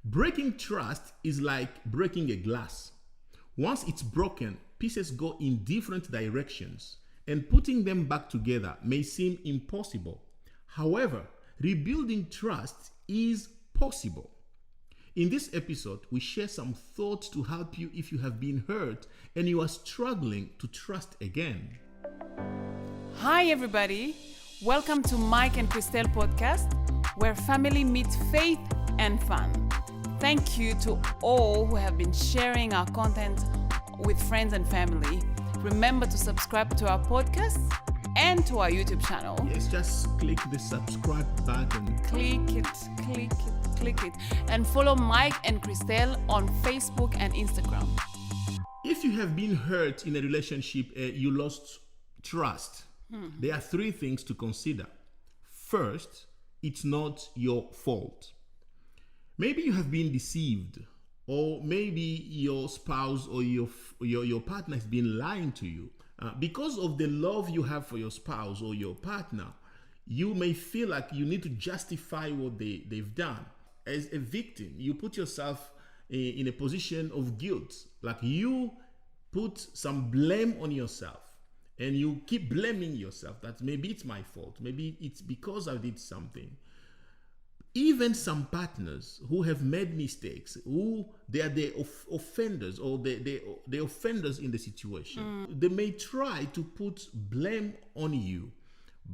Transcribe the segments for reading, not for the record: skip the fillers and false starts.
Breaking trust is like breaking a glass. Once it's broken, pieces go in different directions, and putting them back together may seem impossible. However, rebuilding trust is possible. In this episode, we share some thoughts to help you if you have been hurt and you are struggling to trust again. Hi, everybody. Welcome to Mike and Christelle podcast, where family meets faith and fun. Thank you to all who have been sharing our content with friends and family. Remember to subscribe to our podcast and to our YouTube channel. Yes, just click the subscribe button. Click it. And follow Mike and Christelle on Facebook and Instagram. If you have been hurt in a relationship, you lost trust, there are three things to consider. First, it's not your fault. Maybe you have been deceived, or maybe your spouse or your partner has been lying to you. Because of the love you have for your spouse or your partner, you may feel like you need to justify what they've done. As a victim, you put yourself in a position of guilt, like you put some blame on yourself, and you keep blaming yourself that maybe it's my fault, maybe it's because I did something. Even some partners who have made mistakes, who they are the offenders or the offenders in the situation, they may try to put blame on you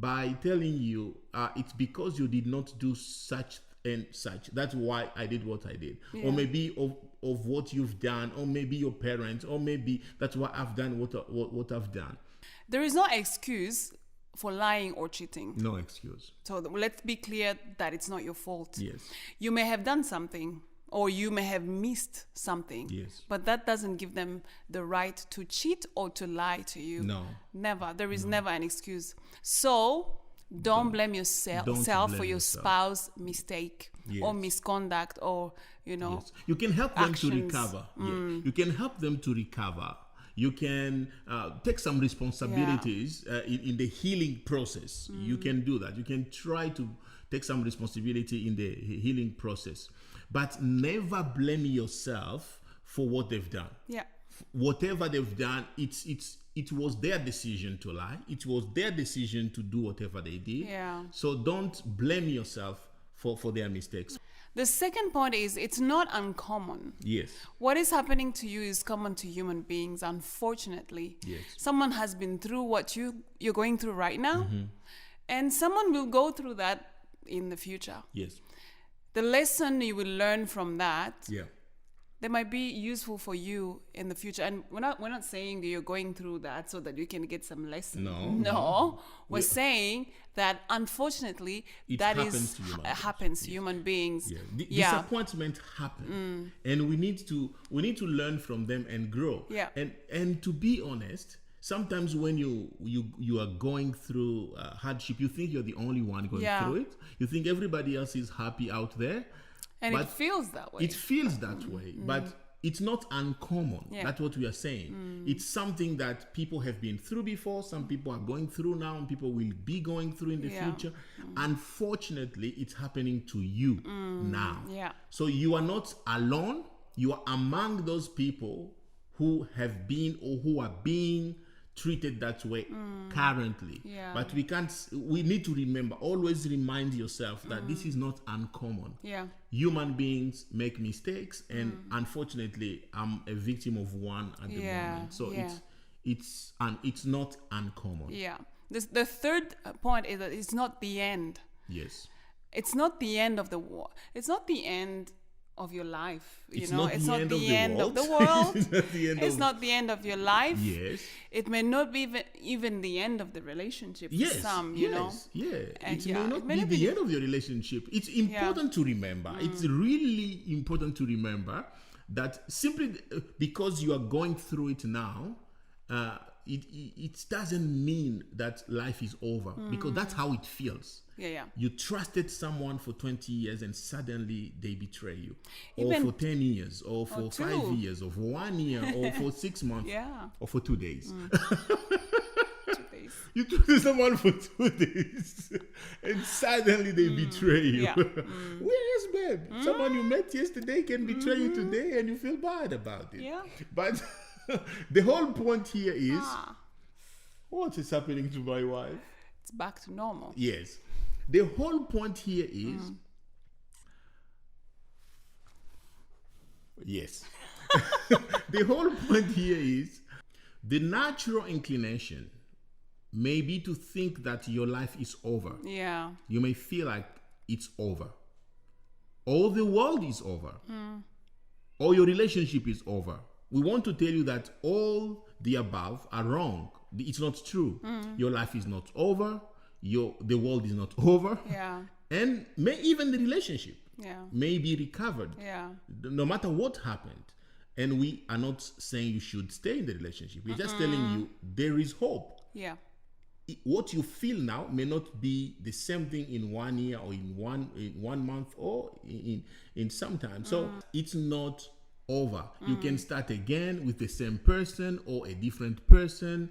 by telling you it's because you did not do such and such. That's why I did what I did. Yeah. Or maybe of what you've done, or maybe your parents, or maybe that's why I've done what I've done. There is no excuse for lying or cheating. No excuse. So let's be clear that it's not your fault. Yes. You may have done something, or you may have missed something. Yes. But that doesn't give them the right to cheat or to lie to you. No. Never. There is never an excuse. So don't blame yourself Don't for blame your yourself. spouse mistake or Yes. misconduct or, Yes. You can help them to actions. recover. Yeah. You can help them to recover. You can take some responsibilities in the healing process. You can do that. You can try to take some responsibility in the healing process, but never blame yourself for what they've done. Yeah. Whatever they've done, it was their decision to lie. It was their decision to do whatever they did. Yeah. So don't blame yourself for their mistakes. The second point is it's not uncommon. Yes. What is happening to you is common to human beings, unfortunately. Yes. Someone has been through what you're going through right now, and someone will go through that in the future. Yes. The lesson you will learn from that, Yeah. they might be useful for you in the future. And we're not saying that you're going through that so that you can get some lesson. No. We're saying that unfortunately It that happens is to human beings. happens to human beings. Yeah. Disappointment happen, and we need to learn from them and grow. Yeah. And to be honest, sometimes when you are going through hardship, you think you're the only one going Yeah. through it. You think everybody else is happy out there, And but it feels that way. it feels that way, but it's not uncommon. Yeah. That's what we are saying. It's something that people have been through before. Some people are going through now, and people will be going through in the Yeah. future. Unfortunately, it's happening to you now. Yeah. So you are not alone. You are among those people who have been or who are being treated that way currently. Yeah. But we need to remember, always remind yourself that this is not uncommon. Yeah. Human beings make mistakes, and unfortunately I'm a victim of one at the moment. So it's not uncommon. Yeah. The third point is that it's not the end. Yes. It's not the end of the war. It's not the end of your life. It's you know, not it's the not end the of the end of the world. world. It's not the end It's of- not the end of your life. Yes. It may not be even the end of the relationship for Yes. some, yes. know. Yeah. And It yeah, may it not may be not the be- end of your relationship. It's important to remember. It's really important to remember that simply because you are going through it now, it doesn't mean that life is over, because that's how it feels. Yeah. You trusted someone for 20 years and suddenly they betray you. Even- or for 10 years, or for 5 2. years, or for 1 year, or for 6 months, Yeah. or for 2 days. 2 days. You talk to someone for 2 days and suddenly they betray you. Yeah. Yes, babe. Someone you met yesterday can betray you today and you feel bad about it. Yeah. But the whole point here is, what is happening to my wife? It's back to normal. Yes. The whole point here is, yes. The whole point here is, the natural inclination may be to think that your life is over. Yeah. You may feel like it's over. Or the world is over. Or your relationship is over. We want to tell you that all the above are wrong. It's not true. Your life is not over. The world is not over. Yeah. And even the relationship may be recovered. Yeah. No matter what happened. And we are not saying you should stay in the relationship. We're just telling you there is hope. Yeah. What you feel now may not be the same thing in 1 year or in one month or in some time. So it's not over. You can start again with the same person or a different person,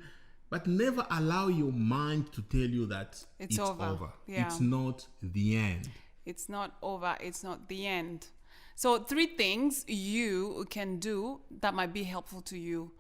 but never allow your mind to tell you that it's over. Yeah. It's not the end. It's not over. It's not the end. So 3 things you can do that might be helpful to you.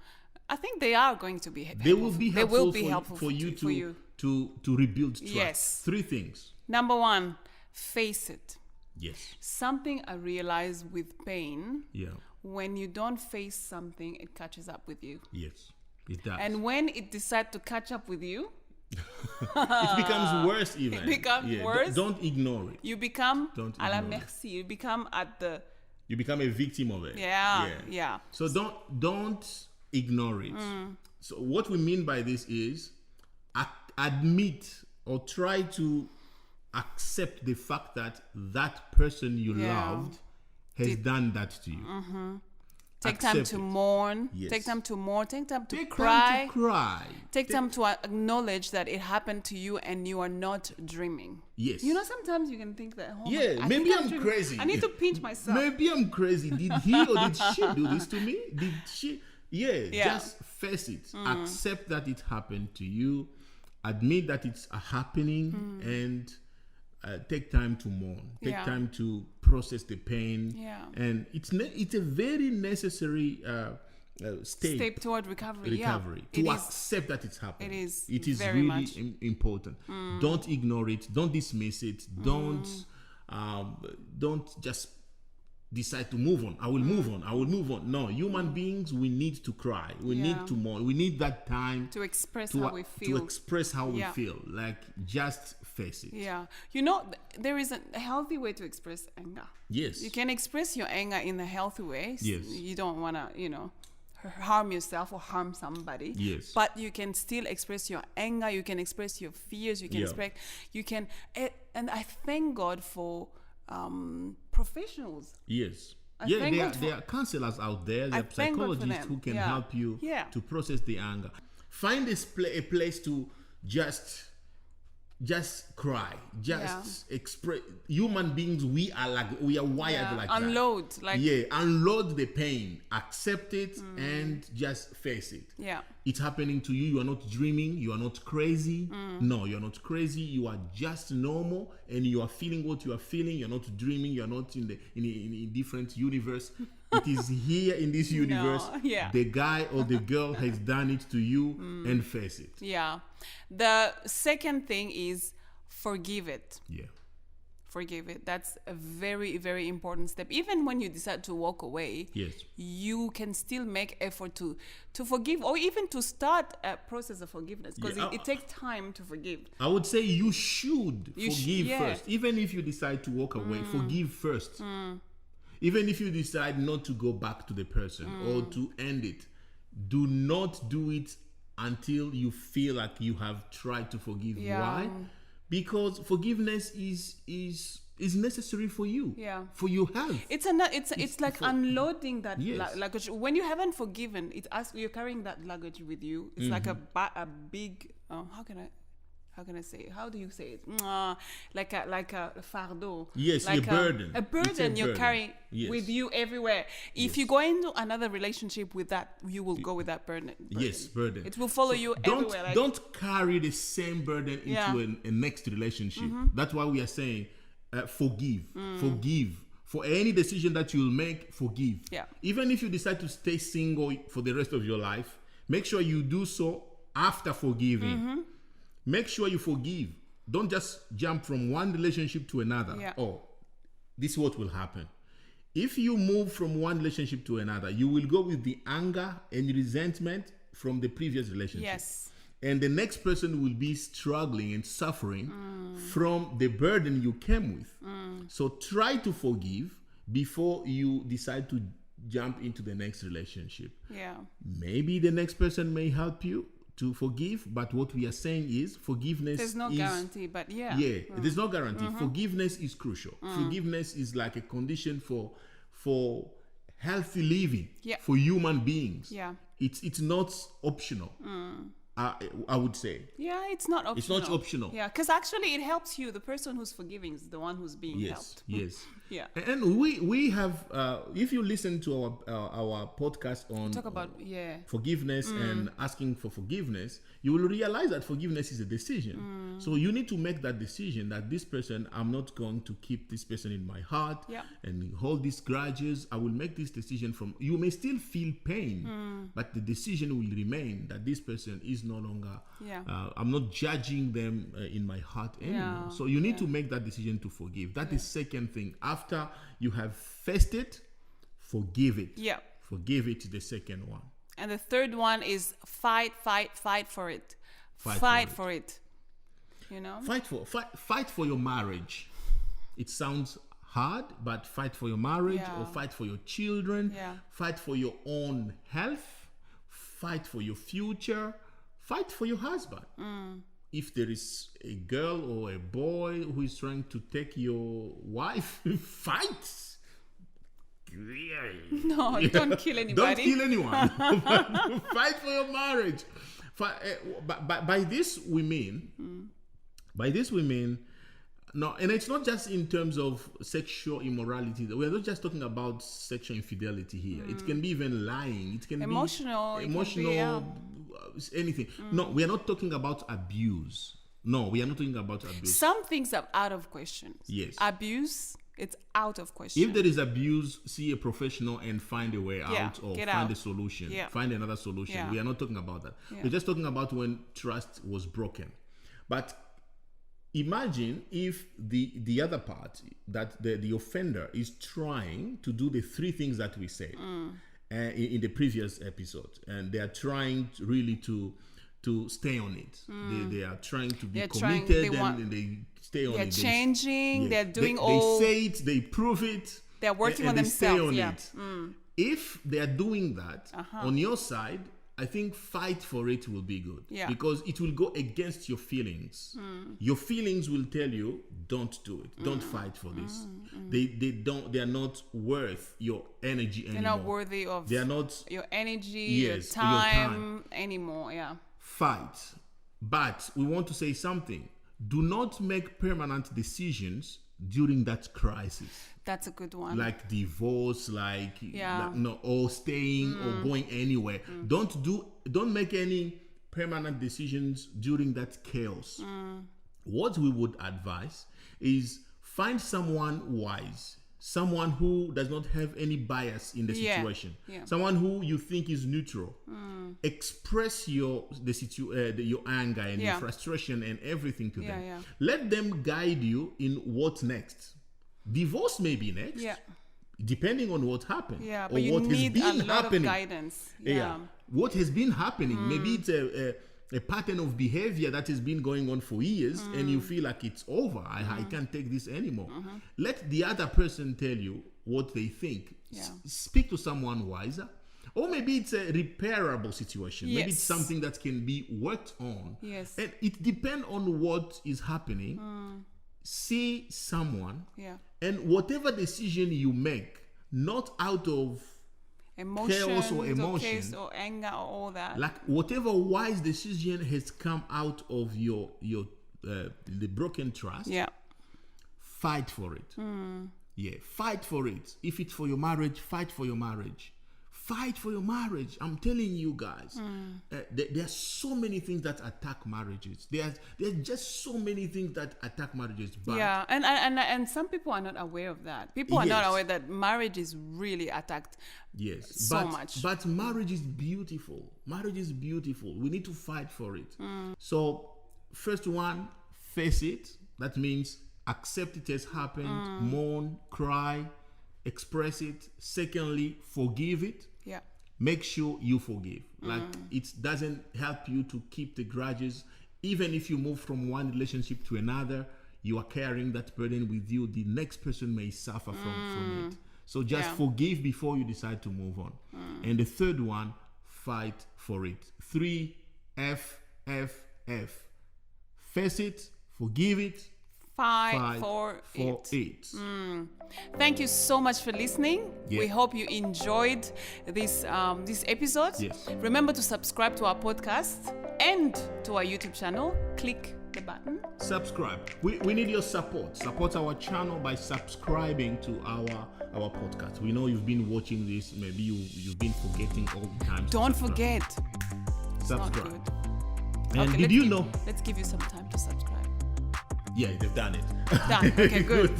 I think they are going to be helpful. They will be helpful, they will be helpful for you to rebuild trust. Yes. 3 things. Number 1, face it. Yes. Something I realize with pain, Yeah. when you don't face something, it catches up with you. Yes. It does. And when it decides to catch up with you, it becomes worse even. It becomes worse. Don't ignore it. you become Don't à la ignore it. merci. You become at the You become a victim of it. yeah. So don't ignore it. So what we mean by this is admit or try to accept the fact that that person you loved has done that to you. Take time Accept to it. mourn. Yes. Take time to mourn. Take time to Take cry. time to cry. Take time to acknowledge that it happened to you and you are not dreaming. Yes. You know, sometimes you can think that, Maybe I'm dreaming. crazy. I need to pinch myself. Maybe I'm crazy. Did he or did she do this to me? Did she? Yeah. Just face it. Accept that it happened to you. Admit that it's happening and take time to mourn. Take time to process the pain. Yeah. And it's a very necessary step toward recovery. To accept that it's happening. It is really very much important. Don't ignore it. Don't dismiss it. Don't just decide to move on. I will move on. No, human beings, we need to cry. We need to mourn. We need that time to express how we feel. To express how we feel. Like, just face it. Yeah. You know, there is a healthy way to express anger. Yes. You can express your anger in a healthy way. Yes. You don't want to, harm yourself or harm somebody. Yes. But you can still express your anger. You can express your fears. You can and I thank God for professionals. Yes. There are counselors out there. There are psychologists who can help you to process the anger. Find a place to just cry, express. Human beings, we are wired like unload, that. Unload the pain, accept it, and just face it. Yeah, it's happening to you. You are not dreaming. You are not crazy. No, you are not crazy. You are just normal, and you are feeling what you are feeling. You are not dreaming. You are not in a different universe. It is here in this universe. The guy or the girl has done it to you, and face it. Yeah. The second thing is forgive it. Yeah. Forgive it. That's a very, very important step. Even when you decide to walk away, you can still make effort to forgive, or even to start a process of forgiveness, because it takes time to forgive. I would say you should forgive first. Even if you decide to walk away, forgive first. Even if you decide not to go back to the person or to end it, do not do it until you feel like you have tried to forgive. Why? Because forgiveness is necessary for you, for your health. It's like unloading that luggage. When you haven't forgiven, you're carrying that luggage with you. It's like a big how can I say it? How do you say it? Like a fardeau. Yes, like a burden. A burden you're carrying with you everywhere. If you go into another relationship with that, you will go with that burden. Yes, burden. It will follow you everywhere. Like, don't carry the same burden into a next relationship. That's why we are saying forgive. Forgive. For any decision that you'll make, forgive. Yeah. Even if you decide to stay single for the rest of your life, make sure you do so after forgiving. Make sure you forgive. Don't just jump from one relationship to another. Yeah. Oh, this is what will happen. If you move from one relationship to another, you will go with the anger and resentment from the previous relationship. Yes. And the next person will be struggling and suffering from the burden you came with. So try to forgive before you decide to jump into the next relationship. Yeah. Maybe the next person may help you to forgive, but what we are saying is forgiveness. There's no guarantee, but yeah. There's no guarantee. Forgiveness is crucial. Forgiveness is like a condition for healthy living for human beings. Yeah. It's not optional. I would say. Yeah, it's not optional. It's not optional. Yeah, because actually it helps you. The person who's forgiving is the one who's being helped. Yes. Yeah. And we have, if you listen to our podcast on Talk about forgiveness and asking for forgiveness, you will realize that forgiveness is a decision. So you need to make that decision that this person, I'm not going to keep this person in my heart and hold these grudges. I will make this decision from, you may still feel pain, but the decision will remain that this person is no longer, I'm not judging them in my heart anymore. So you need to make that decision to forgive. That is second thing. After you have faced it, forgive it. Yeah. Forgive it, the second one. And the third one is fight for it. Fight for it. You know? Fight for your marriage. It sounds hard, but fight for your marriage or fight for your children. Yeah. Fight for your own health. Fight for your future. Fight for your husband. If there is a girl or a boy who is trying to take your wife, fight. No, don't kill anybody. Don't kill anyone. Fight for your marriage. By this we mean, no, and it's not just in terms of sexual immorality. We're not just talking about sexual infidelity here. It can be even lying. It can be emotional, anything. No, we are not talking about abuse. No, we are not talking about abuse. Some things are out of question. Yes. Abuse, it's out of question. If there is abuse, see a professional and find a way out, or find a solution. Find another solution. We are not talking about that. We're just talking about when trust was broken. But imagine if the other part, that the offender is trying to do the three things that we said in the previous episode, and they are trying really to stay on it. They are trying to be committed, and they stay on it. They're changing. They're doing they say it, they prove it. They're working on themselves. Stay on it. If they are doing that on your side, I think fight for it will be good, because it will go against your feelings. Your feelings will tell you, don't do it. Don't fight for this. They are not worth your energy anymore. They're not worthy of your energy, your time anymore. Yeah. Fight. But we want to say something. Do not make permanent decisions during that crisis. That's a good one. Like divorce, or staying or going anywhere. Don't make any permanent decisions during that chaos. What we would advise is find someone wise, someone who does not have any bias in the situation, someone who you think is neutral. Express your anger and your frustration and everything to them. Let them guide you in what next. Divorce may be next, depending on what happened, or but you what need has been a lot happening. of guidance. What has been happening? Maybe it's a pattern of behavior that has been going on for years, and you feel like it's over. I can't take this anymore. Let the other person tell you what they think. Speak to someone wiser. Or maybe it's a repairable situation. Maybe it's something that can be worked on. And it depends on what is happening. See someone, and whatever decision you make, not out of chaos or emotion or anger or all that, like whatever wise decision has come out of your the broken trust, Yeah. fight for it. Yeah, fight for it. If it's for your marriage, fight for your marriage. Fight for your marriage. I'm telling you guys, there are so many things that attack marriages. There's just so many things that attack marriages. But Yeah, and some people are not aware of that. People are not Yes. aware that marriage is really attacked. yes, so much. But marriage is beautiful. Marriage is beautiful. We need to fight for it. So, first one, face it. That means accept it has happened, mourn, cry, express it. Secondly, forgive it. Yeah. Make sure you forgive. Like, it doesn't help you to keep the grudges. Even if you move from one relationship to another, you are carrying that burden with you. The next person may suffer from it. So just Yeah. forgive before you decide to move on. And the third one, fight for it. 3 F F F. Face it, forgive it, Fight for it. it. Thank you so much for listening. Yeah. We hope you enjoyed this episode. Yes. Remember to subscribe to our podcast and to our YouTube channel. Click the button. Subscribe. We need your support. Support our channel by subscribing to our podcast. We know you've been watching this. Maybe you've been forgetting all the time. Don't forget. It's not Subscribe. good. And Okay, did you know? Let's give you some time to subscribe. Yeah, they've done it. Done. Okay, good.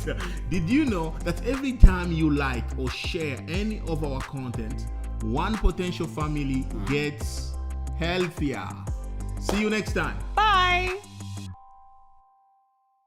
Did you know that every time you like or share any of our content, one potential family gets healthier? See you next time. Bye.